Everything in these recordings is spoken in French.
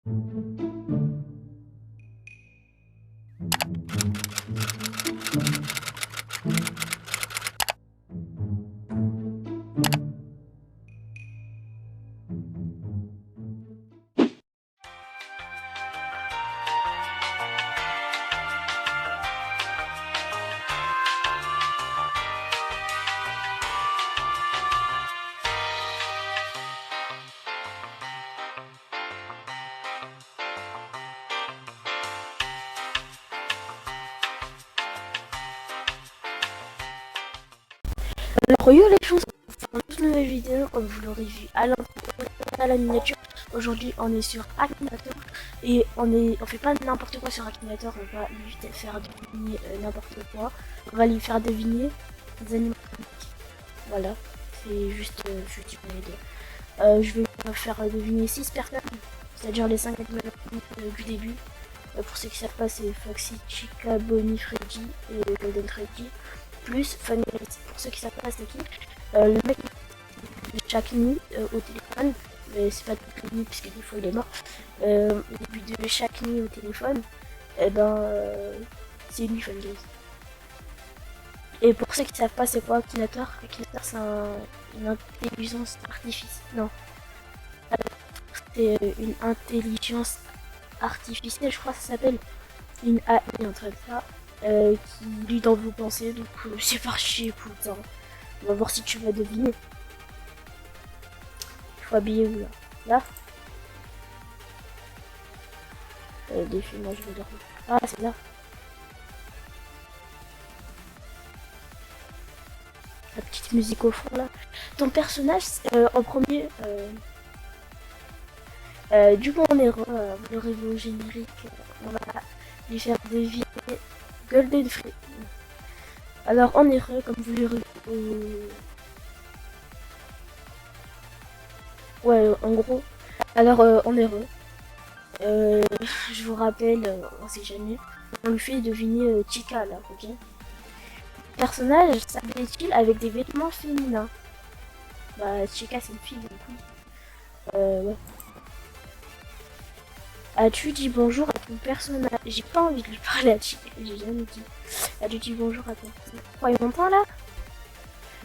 Alors, yo les choses, pour une nouvelle vidéo, comme vous l'aurez vu à la miniature. Aujourd'hui, on est sur Akinator et on fait pas n'importe quoi sur Akinator. On va lui faire deviner n'importe quoi. On va lui faire deviner des animatroniques. Voilà, c'est juste, je vais lui faire deviner 6 personnes, c'est-à-dire les 5 animatroniques du début. Pour ceux qui savent pas, c'est Foxy, Chica, Bonnie, Freddy et Golden Freddy. Plus Funny. Pour ceux qui savent pas c'est qui, le mec de chaque nuit au téléphone, mais c'est pas toutes les nuits puisque des fois il est mort, au début de chaque nuit au téléphone, et c'est lui Funny. Et pour ceux qui savent pas c'est quoi Akinator, Akinator c'est une intelligence artificielle, non, c'est une intelligence artificielle, je crois que ça s'appelle une AI, un truc ça, qui lit dans vos pensées, donc c'est parti, écoute, hein. On va voir si tu vas deviner. Il faut habiller où là? Là défi, moi je vais dormir. Ah, c'est là. La petite musique au fond là. Ton personnage, en premier, du coup on est vous l'aurez vu au générique, on va lui faire deviner Golden Free. Alors en erreur, comme vous l'aurez vu ouais, en gros. Alors en erreur, je vous rappelle, on sait jamais, on lui fait deviner Chica là, ok? Personnage s'habille-t-il avec des vêtements féminins? Bah Chica c'est une fille donc oui. Ouais. As-tu dit bonjour à ton personnage? J'ai pas envie de lui parler à Chica, j'ai jamais dit. As-tu dit bonjour à ton personnage? Quoi, il m'entend là?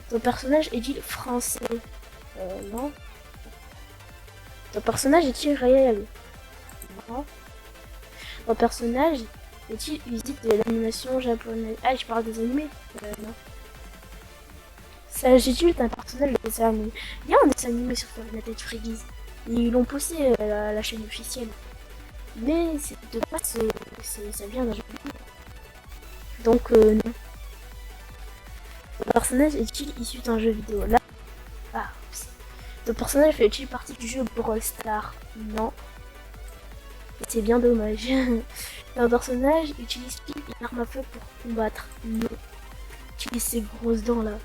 Ton personnage est-il français? Non. Ton personnage est-il réel? Non. Ton personnage est-il visite de l'animation japonaise? Ah, je parle des animés? Non. S'agit-il d'un personnage de dessin animé? Il y a un dessin animé sur la tête Freddy's. Ils l'ont poussé la chaîne officielle. Mais de base, ça vient d'un jeu vidéo. Donc, non. Ton personnage est-il issu d'un jeu vidéo? Là. Ah, oups. Ton personnage fait-il partie du jeu Brawl Stars? Non. C'est bien dommage. Un personnage utilise-t-il une arme à feu pour combattre? Non. Utilise ses grosses dents là.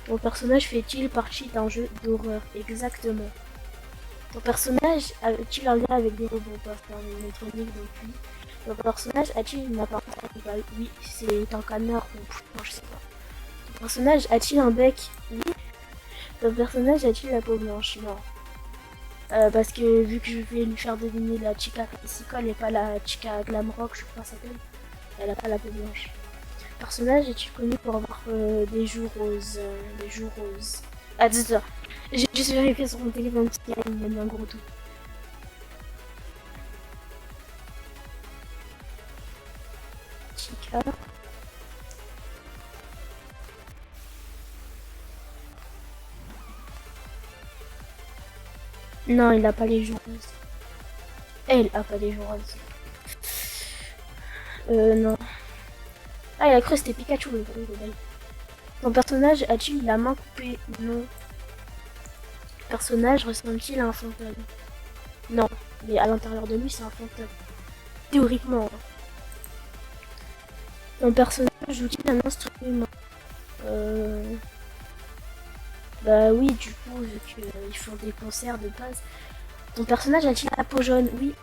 Ton personnage fait-il partie d'un jeu d'horreur? Exactement. Ton personnage a-t-il un lien avec des robots? Pas un électronique donc oui. Ton personnage a-t-il une apparence animale? Oui, c'est un canard ou non, je sais pas. Ton personnage a-t-il un bec? Oui. Ton personnage a-t-il la peau blanche? Non. Parce que vu que je vais lui faire deviner la Chica Classical et pas la Chica Glam Rock, je crois que ça s'appelle, elle a pas la peau blanche. Personnage est-il connu pour avoir des joues roses? Des joues roses. Ah, dis-toi. J'ai juste vérifié sur mon téléphone parce qu'il y a mis un gros tout. Chica. Non, il a pas les joues roses. Elle a pas les joues roses. Non. Ah, il a cru que c'était Pikachu le gros de belle. Ton personnage a-t-il la main coupée? Non. Personnage ressemble-t-il à un fantôme? Non. Mais à l'intérieur de lui, c'est un fantôme. Théoriquement. Hein. Ton personnage joue-t-il un instrument? Bah oui, du coup, vu qu'ils font des concerts de base. Ton personnage a-t-il la peau jaune? Oui.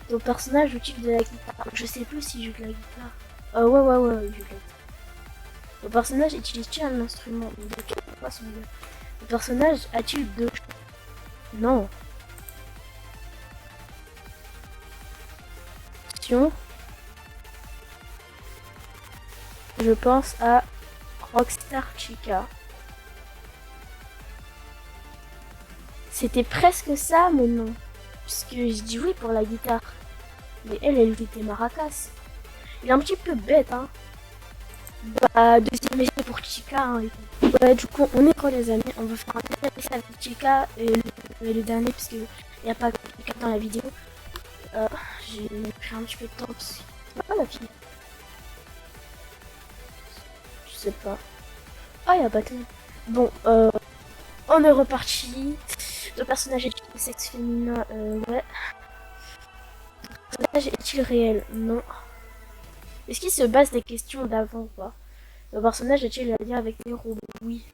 Ton personnage joue-t-il de la guitare? Je sais plus s'il joue de la guitare. Ouais, il joue de la guitare. Ton personnage utilise-t-il un instrument? De quelle façon? Ton personnage a-t-il deux cheveux? Non. Attention. Je pense à Rockstar Chica. C'était presque ça, mais non. Puisque je dis oui pour la guitare. Mais elle était maracas. Il est un petit peu bête, hein. Bah, deuxième essai pour Chica, hein. Ouais, du coup, on est quoi, les amis? On va faire un deuxième essai avec Chica et le dernier, parce qu'il n'y a pas Chica dans la vidéo. J'ai pris un petit peu de temps, parce que c'est pas la fille. Je sais pas. Ah, il y a bâton. Bon, on est reparti. Le personnage est-il sexe féminin? Ouais. Le personnage est-il réel? Non. Est-ce qu'il se base des questions d'avant ou pas? Le personnage a-t-il un lien avec les robots? Oui.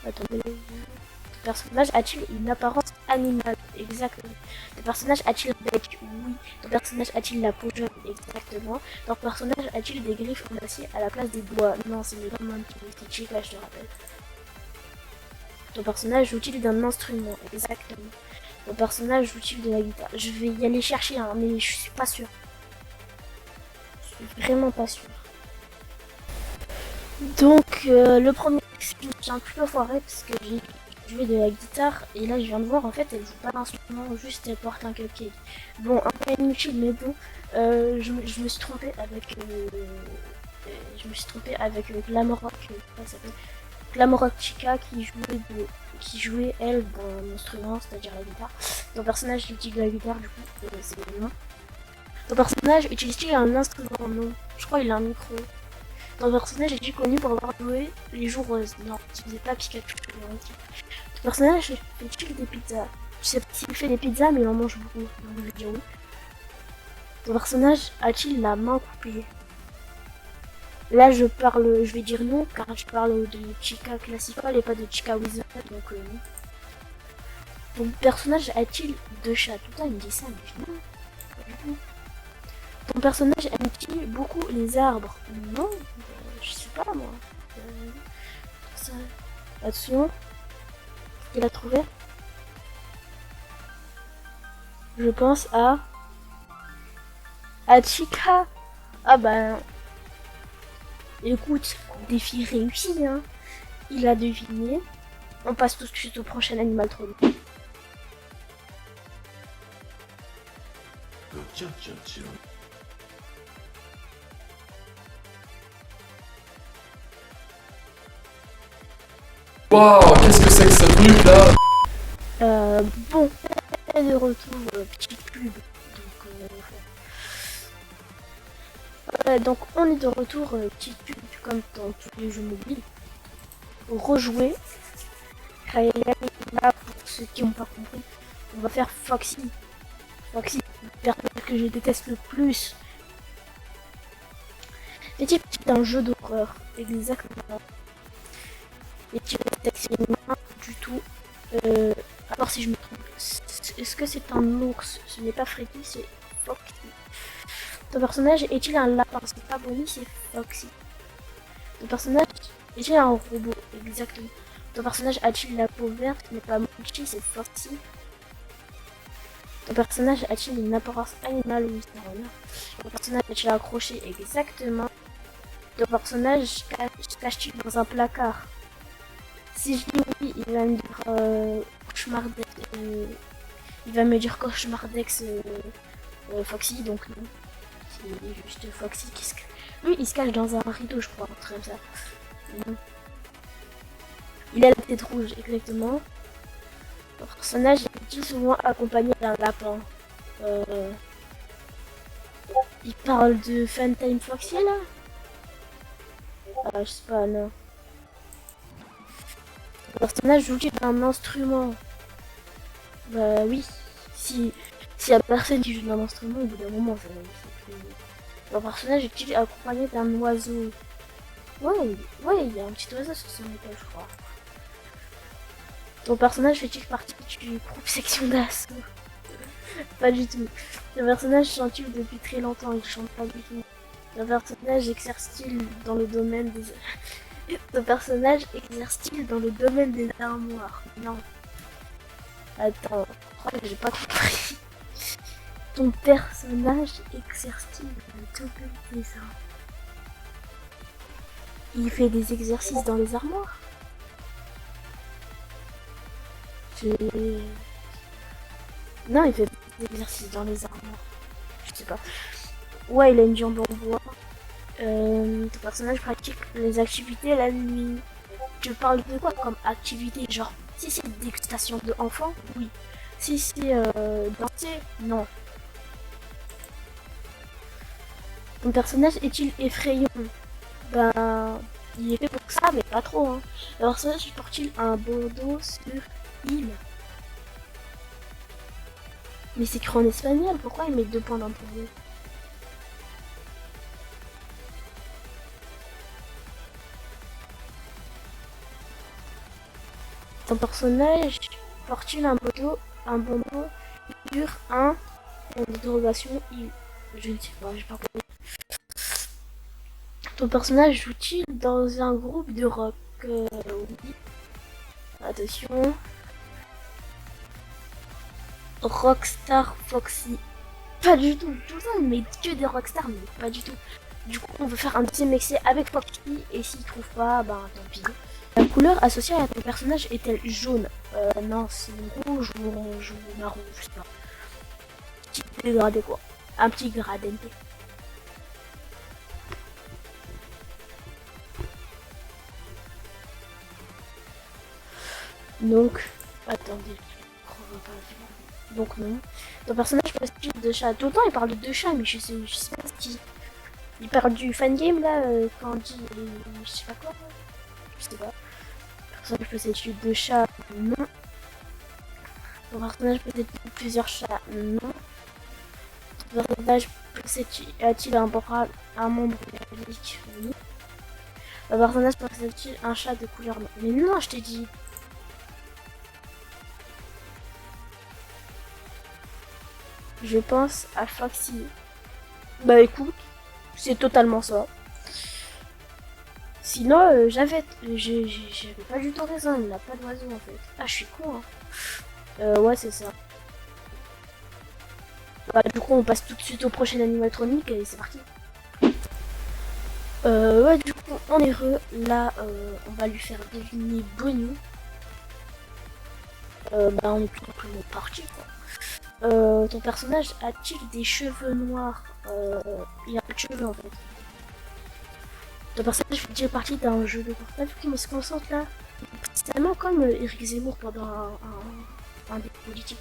Attendez. Le personnage a-t-il une apparence animale? Exactement. Le personnage a-t-il un bec? Oui. Le personnage a-t-il la peau jaune? Exactement. Le personnage a-t-il des griffes en acier à la place des doigts? Non, c'est Megaman qui est Chica, je te rappelle. Ton personnage joue-t-il d'un instrument? Exactement. Ton personnage joue-t-il de la guitare? Je vais y aller chercher, hein, mais je suis pas sûr. Je suis vraiment pas sûr. Donc, le premier, j'ai un peu foiré parce que j'ai joué de la guitare et là je viens de voir, en fait, elle joue pas d'instrument, juste elle porte un cupcake. Bon, un peu inutile, mais bon, je me suis trompé avec. Je me suis trompé avec Glamorock, comment ça s'appelle? Glamorock Chica qui jouait elle d'un instrument, c'est-à-dire la guitare. Ton personnage utilise la guitare, du coup, c'est non. Ton personnage utilise-t-il un instrument? Non. Je crois qu'il a un micro. Ton personnage est connu pour avoir joué les jours roses. Non, tu faisais pas Pikachu. Ton personnage fait-il des pizzas? Je sais pas s'il fait des pizzas, mais il en mange beaucoup. Donc je vais dire oui. Ton personnage a-t-il la main coupée? Là, je vais dire non, car je parle de Chica Classical et pas de Chica Wizard, donc non. Ton personnage a-t-il deux chats? Tout le temps, il me dit ça, mais non, pas du tout. Ton personnage aime-t-il beaucoup les arbres? Non, je sais pas moi. Ça... Attention, il a trouvé. Je pense à Chica. Ah bah, écoute, défi réussi, hein. Il a deviné. On passe tout de suite au prochain animatronique. Waouh, qu'est-ce que c'est que ce truc là? Bon, de retour, petite pub. Donc on est de retour, petite pub comme dans tous les jeux mobiles. Rejouer. Là, pour ceux qui n'ont pas compris, on va faire Foxy. Foxy, le personnage que je déteste le plus. C'est un jeu d'horreur, exactement. Et tu ne du tout. Alors si je me trompe, est-ce que c'est un ours? Ce n'est pas Freddy, c'est Foxy. Ton personnage est-il un lapin? C'est pas Bonnie, c'est Foxy. Ton personnage est-il un robot? Exactement. Ton personnage a-t-il la peau verte? Ce n'est pas Mochi, c'est Foxy. Ton personnage a-t-il une apparence animale? Oui, c'est un renard. Ton personnage a-t-il un crochet? Exactement. Ton personnage se cache-t-il dans un placard? Si je dis oui, il va me dire cauchemardex. Il va me dire cauchemardex Foxy, donc non. C'est juste Foxy qui se cache. Lui, il se cache dans un rideau, je crois, un truc comme ça. Non. Il a la tête rouge, exactement. Le personnage est souvent accompagné d'un lapin. Il parle de Funtime Foxy là? Ah, je sais pas, non. Le personnage joue d'un instrument. Bah oui. Si y a personne qui joue d'un instrument, au bout d'un moment, ça va plus. Le personnage est accompagné d'un oiseau. Ouais, il y a un petit oiseau sur son épaule, je crois. Ton personnage fait-il partie du groupe section d'assaut? Pas du tout. Le personnage chante-t-il depuis très longtemps? Il chante pas du tout. Le personnage exerce-t-il dans le domaine des... Le personnage exerce-t-il dans le domaine des armoires? Non. Attends, je crois que j'ai pas compris. Ton personnage exerce-t-il le double des armes? Il fait des exercices dans les armoires? Non, il fait des exercices dans les armoires. Je sais pas. Ouais, il a une jambe en bois. Ton personnage pratique les activités la nuit. Tu parles de quoi comme activité? Genre, si c'est dégustation de enfants, oui. Si c'est danser, non. Ton personnage est-il effrayant? Ben, il est fait pour ça, mais pas trop. Hein. Le personnage porte-t-il un bandeau sur il? Mais c'est écrit en espagnol, pourquoi il met 2 points d'interrogation? Ton personnage porte-t-il un bandeau sur un point d'interrogation il? Je ne sais pas, j'ai pas compris. Ton personnage joue-t-il dans un groupe de rock? Oui. Attention. Rockstar Foxy. Pas du tout. Tout le temps, mais que des rockstars, mais pas du tout. Du coup, on veut faire un deuxième essai avec Foxy, et s'il trouve pas, ben tant pis. La couleur associée à ton personnage est-elle jaune? Non, c'est rouge ou orange ou marron, je sais pas. Petit dégradé quoi. Un petit gradé. Donc, attendez. Donc non. Ton personnage possède de chat. Tout le temps il parle de chat, mais je sais pas ce qu'il... Il parle du fangame là, quand on dit... je sais pas quoi. Je sais pas. Ton personnage possède de chat, non. Ton personnage possède plusieurs chats, non. Ton personnage a-t-il un membre public? Oui. Ton personnage possède-t-il un chat de couleur? Mais non, je t'ai dit. Je pense à Foxy. Bah écoute, c'est totalement ça. Sinon, j'avais pas du tout raison, il n'a pas d'oiseau en fait. Ah, je suis con, hein. Ouais, c'est ça. Bah, du coup, on passe tout de suite au prochain animatronique et c'est parti. Ouais, du coup, on est heureux. Là, on va lui faire deviner Bonnie. Bah, on est tout simplement parti, quoi. Ton personnage a-t-il des cheveux noirs? Il a pas de cheveux en fait. Ton personnage fait partie d'un jeu de portable qui me se concentre là. C'est tellement comme Eric Zemmour pendant un des politiques.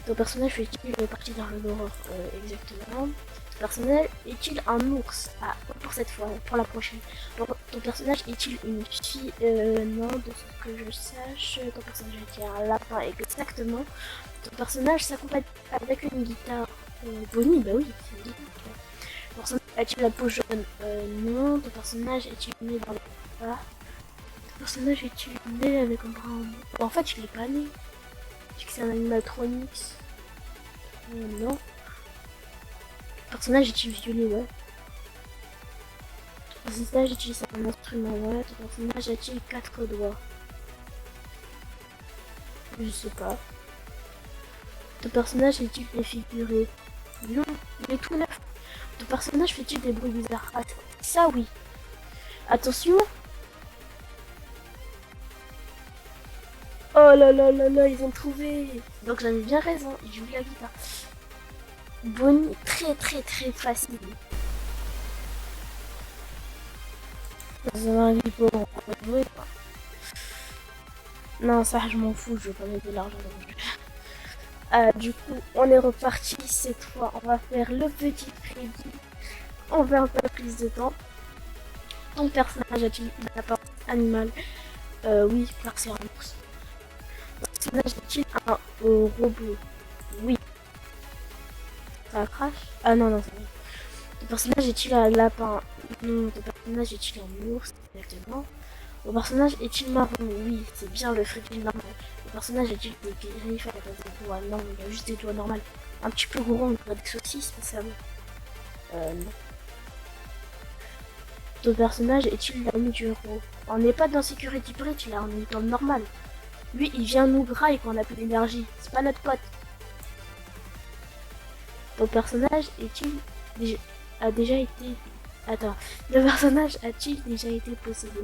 Ton personnage fait-il partie d'un jeu d'horreur? Exactement. Ton personnage est-il un ours? Ah, pour cette fois, pour la prochaine. Donc, ton personnage est-il une fille? Non, de ce que je sache. Ton personnage est-il un lapin? Exactement. Ton personnage s'accompagne avec une guitare. Bonnie, bah oui, c'est une guitare. Ton personnage a-t-il la peau jaune? Non. Ton personnage est-il né dans les... Ah. Ton personnage est-il né avec un bras en... En fait, il est pas né. Tu que c'est un animatronics. Non. Ton personnage est-il violet? Ouais. Ton personnage utilise un instrument? Ouais. Ton personnage a-t-il 4 doigts? Je sais pas. Ton personnage est-il défiguré? Non, il est tout neuf. Ton personnage fait-il des bruits bizarres? Ah, ça oui. Attention. Oh là là là là, ils ont trouvé. Donc j'avais bien raison, il joue la guitare. Bonnie, très très très facile. Dans un niveau, on va jouer quoi. Non, ça je m'en fous, je veux pas mettre de l'argent dans le jeu. Du coup, on est reparti cette fois. On va faire le petit crédit. On va un peu plus de temps. Ton personnage a-t-il une apparence animale? Oui, car c'est un ours. Ton personnage a-t-il un robot? Oui. Ça crache? Ah non, non, c'est bon. Ton personnage est-il un lapin? Non. Ton personnage est-il un ours? Exactement. Ton personnage est-il marron? Oui, c'est bien le frigide normal. Ton personnage a-t-il des griffes à la place des doigts? Non, il a juste des doigts normaux. Un petit peu gros, on dirait des saucisses, mais ça va. Non. Ton personnage est-il l'ami du héros? On n'est pas dans Security Breach là, on est dans le normal. Lui, il vient nous grailler quand on a plus d'énergie. C'est pas notre pote. Ton personnage a déjà été... Attends, le personnage a-t-il déjà été possédé?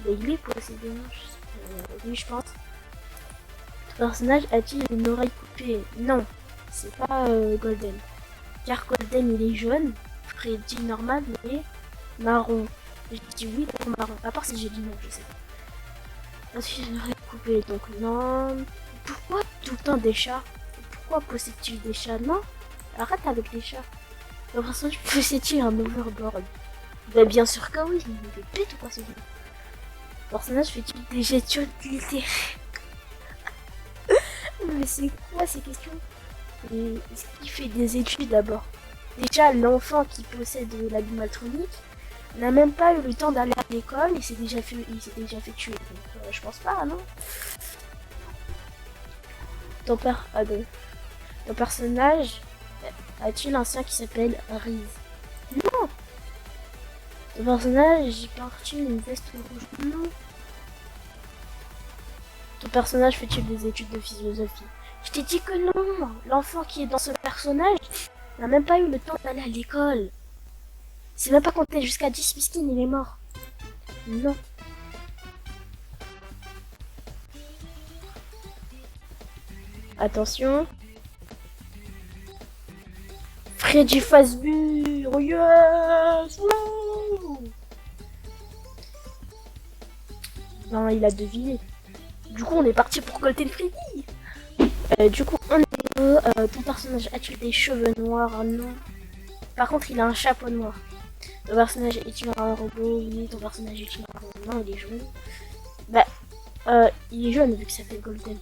Mais il est possédé, oui, je pense. Ton personnage a-t-il une oreille coupée? Non, c'est pas Golden. Car Golden, il est jaune, Freddy normal, mais marron. J'ai dit oui, donc marron. À part si j'ai dit non, je sais pas. Ensuite, j'ai une oreille coupée, donc non. Pourquoi tout le temps des chats? Pourquoi possède-t-il des chats? Non, arrête avec les chats. Le personnage possède-t-il un overboard? Ben bien sûr que oui, il est bête ou quoi ce jeu? Le personnage fait-il des gestions littéraires? Mais c'est quoi ces questions? Est-ce qu'il fait des études d'abord? Déjà, l'enfant qui possède l'animatronique n'a même pas eu le temps d'aller à l'école, il s'est déjà fait tuer. Donc, je pense pas, non? Ton personnage a-t-il un sien qui s'appelle Riz? Non. Ton personnage porte-t-il une veste rouge? Non. Ton personnage fait-il des études de philosophie? Je t'ai dit que non. L'enfant qui est dans ce personnage n'a même pas eu le temps d'aller à l'école. C'est même pas compté jusqu'à 10 puisqu'il il est mort. Non. Attention. Freddy Fazbear, yes! Wouh! Ben, il a deviné. Du coup, on est parti pour Golden Freddy. Du coup, on est ton personnage a-t-il des cheveux noirs? Non. Par contre, il a un chapeau noir. Ton personnage est-il un robot? Oui. Ton personnage est-il un robot? Non, il est jaune. Bah, il est jaune vu que ça fait Golden.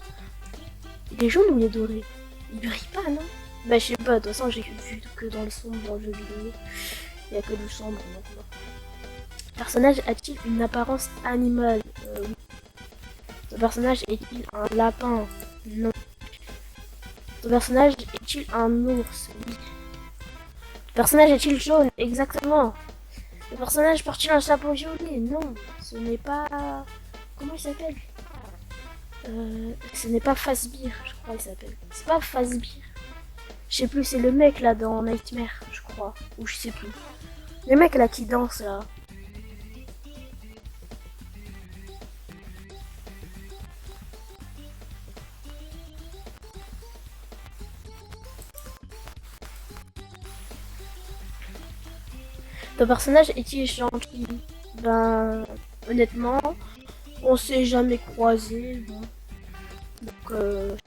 Il est jaune ou il est doré? Il brille pas, non? Bah, je sais pas, de toute façon, j'ai vu que dans le sombre dans le jeu vidéo. Il y a que du sombre maintenant. Personnage a-t-il une apparence animale? Oui. Ton personnage est-il un lapin? Non. Ton personnage est-il un ours? Oui. Ton personnage est-il jaune? Exactement. Le personnage porte-t-il un chapeau violet? Non. Ce n'est pas... Comment il s'appelle? Ce n'est pas Fazbear, je crois il s'appelle. C'est pas Fazbear. Je sais plus, c'est le mec là dans Nightmare, je crois. Ou je sais plus. Le mec là qui danse là. Ton personnage est-il gentil? Ben, honnêtement, on s'est jamais croisé. Bon. Donc,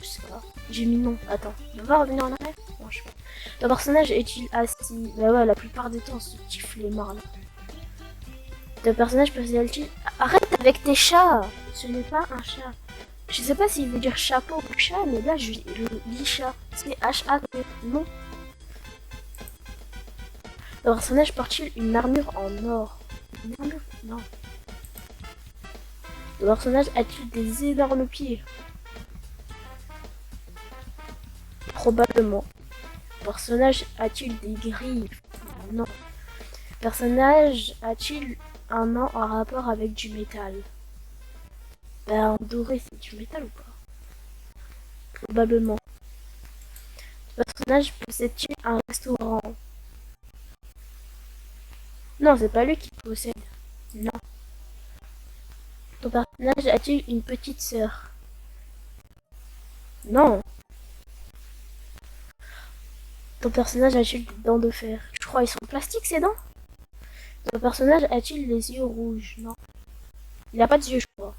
je sais pas. J'ai mis non. Attends, on va revenir en arrière? Non, je sais pas. Ton personnage est-il assis? Bah ouais, la plupart du temps, ce petit flemmard là. Ton personnage peut-il... Arrête avec tes chats! Ce n'est pas un chat. Je sais pas s'il veut dire chapeau ou chat, mais là, je lis chat. C'est H-A-T. Non. Le personnage porte-t-il une armure en or? Une armure? Non. Le personnage a-t-il des énormes pieds? Probablement. Le personnage a-t-il des griffes? Non. Le personnage a-t-il un nom en rapport avec du métal? Ben, doré, c'est du métal ou pas? Probablement. Le personnage possède-t-il un restaurant? Non, c'est pas lui qui possède. Non. Ton personnage a-t-il une petite sœur? Non. Ton personnage a-t-il des dents de fer? Je crois qu'ils sont plastiques ces dents. Ton personnage a-t-il les yeux rouges? Non. Il a pas de yeux, je crois.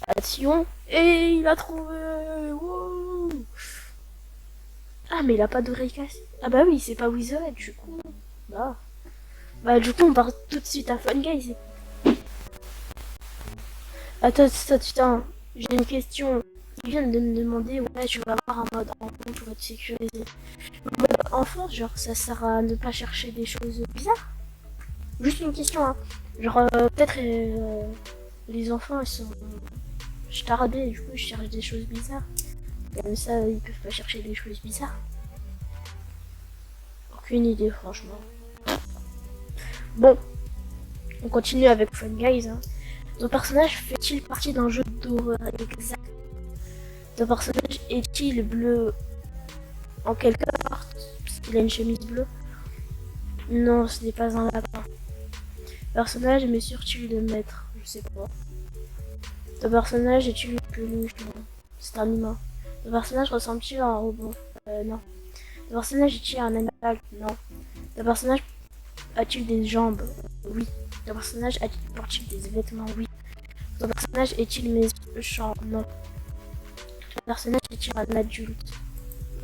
Action. Et il a trouvé. Wow. Ah, mais il a pas d'oreille cassée. Ah bah oui, c'est pas Wizard, du coup. Bah du coup, on part tout de suite à Fun Guys. Attends. J'ai une question. Ils viennent de me demander, ouais, tu vas avoir un mode enfant, tu vas te sécuriser. Le mode enfant, genre, ça sert à ne pas chercher des choses bizarres? Juste une question, hein. Genre, peut-être les enfants, ils sont stardés, du coup, ils cherchent des choses bizarres. Comme ça, ils peuvent pas chercher des choses bizarres. Aucune idée, franchement. Bon, on continue avec Fun Guys. Hein. Ton personnage fait-il partie d'un jeu d'horreur exact? Ton personnage est-il bleu? En quelque sorte, parce qu'il a une chemise bleue. Non, ce n'est pas un lapin. Personnage, mais sûr-tu le maître? Je sais pas. Ton personnage est-il une peluche? Non. C'est un humain. Ton personnage ressemble-t-il à un robot? Non. Ton personnage est-il un animal? Non. Ton personnage a-t-il des jambes? Oui. Ton personnage porte-t-il des vêtements? Oui. Ton personnage est-il méchant? Non. Ton personnage est-il un adulte?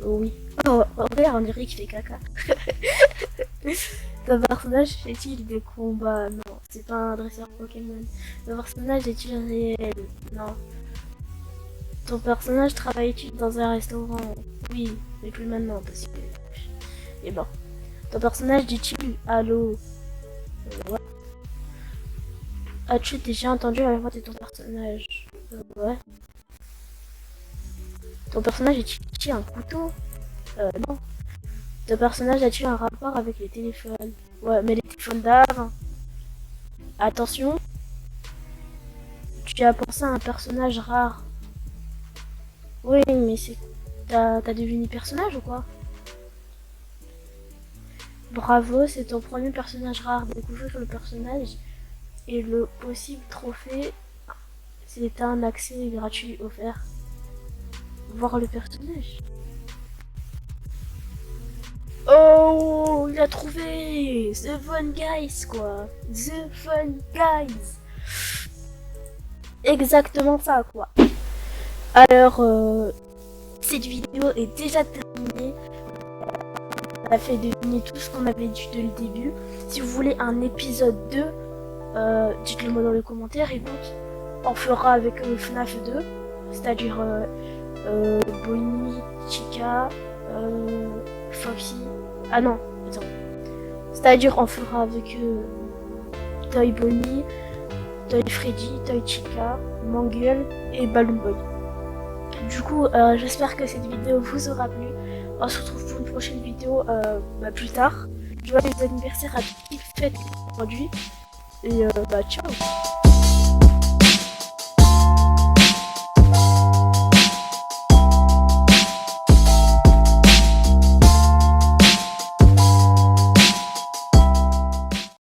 Oui. Oh, regarde, on dirait qu'il fait caca. Ton personnage fait-il des combats? Non, c'est pas un dresseur Pokémon. Ton personnage est-il réel? Non. Ton personnage travaille-t-il dans un restaurant? Oui, mais plus maintenant parce que... Et bon. Ton personnage dit-il allô? Ouais. As-tu déjà entendu la voix de ton personnage? Ouais. Ton personnage est-il un couteau? Non. Ton personnage a-t-il un rapport avec les téléphones? Ouais, mais les téléphones d'avant. Attention, tu as pensé à un personnage rare. Oui, mais c'est... T'as deviné personnage ou quoi? Bravo, c'est ton premier personnage rare. Découvrir le personnage et le possible trophée. C'est un accès gratuit offert. Voir le personnage. Oh, il a trouvé The Fun Guys, quoi. The Fun Guys. Exactement ça, quoi. Alors, cette vidéo est déjà terminée. On a fait deviner tout ce qu'on avait dit dès le début. Si vous voulez un épisode 2, dites-le moi dans les commentaires. Écoute, on fera avec FNAF 2, c'est-à-dire Bonnie, Chica, Foxy. Ah non, attends. C'est-à-dire on fera avec Toy Bonnie, Toy Freddy, Toy Chica, Mangle et Balloon Boy. Du coup, j'espère que cette vidéo vous aura plu. On se retrouve pour une prochaine vidéo plus tard. Joyeux anniversaire à toutes les fêtes aujourd'hui. Et ciao.